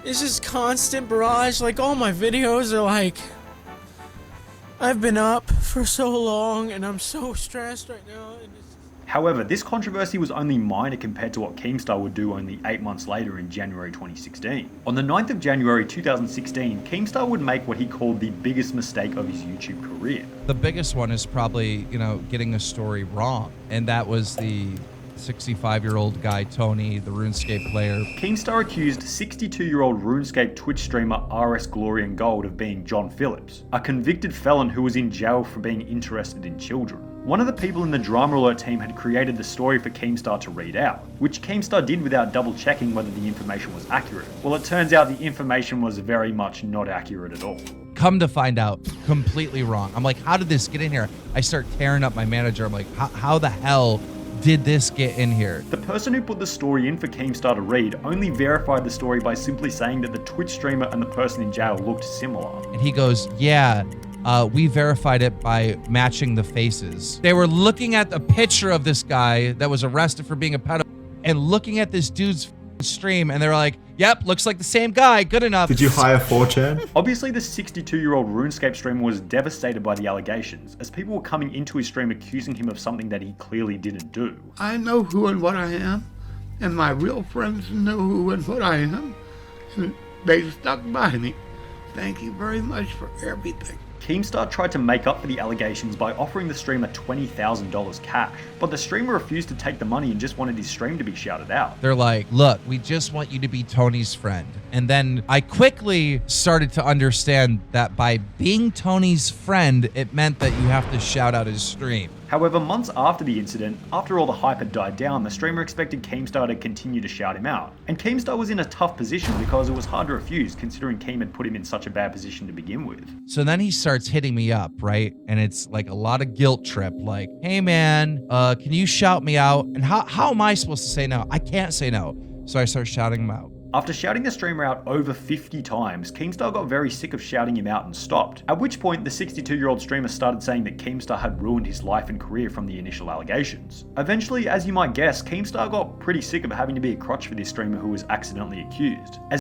it's just constant barrage. Like, all my videos are like, I've been up for so long and I'm so stressed right now. However, this controversy was only minor compared to what Keemstar would do only 8 months later in January 2016. On the 9th of January 2016, Keemstar would make what he called the biggest mistake of his YouTube career. The biggest one is probably, getting a story wrong. And that was the 65-year-old guy, Tony, the RuneScape player. Keemstar accused 62-year-old RuneScape Twitch streamer RS Glory and Gold of being John Phillips, a convicted felon who was in jail for being interested in children. One of the people in the Drama Alert team had created the story for Keemstar to read out, which Keemstar did without double checking whether the information was accurate. Well, it turns out the information was very much not accurate at all. Come to find out, completely wrong. I'm like, how did this get in here? I start tearing up my manager. I'm like, how the hell did this get in here? The person who put the story in for Keemstar to read only verified the story by simply saying that the Twitch streamer and the person in jail looked similar. And he goes, yeah, we verified it by matching the faces. They were looking at the picture of this guy that was arrested for being a pedophile and looking at this dude's stream, and they were like, yep, looks like the same guy, good enough. Did you hire 4chan? Obviously, the 62-year-old RuneScape streamer was devastated by the allegations, as people were coming into his stream accusing him of something that he clearly didn't do. I know who and what I am, and my real friends know who and what I am, and they stuck by me. Thank you very much for everything. Keemstar tried to make up for the allegations by offering the streamer $20,000 cash, but the streamer refused to take the money and just wanted his stream to be shouted out. They're like, look, we just want you to be Tony's friend. And then I quickly started to understand that by being Tony's friend, it meant that you have to shout out his stream. However, months after the incident, after all the hype had died down, the streamer expected Keemstar to continue to shout him out. And Keemstar was in a tough position because it was hard to refuse, considering Keem had put him in such a bad position to begin with. So then he starts hitting me up, right? And it's like a lot of guilt trip, like, hey man, can you shout me out? And how am I supposed to say no? I can't say no. So I start shouting him out. After shouting the streamer out over 50 times, Keemstar got very sick of shouting him out and stopped. At which point, the 62-year-old streamer started saying that Keemstar had ruined his life and career from the initial allegations. Eventually, as you might guess, Keemstar got pretty sick of having to be a crutch for this streamer who was accidentally accused. As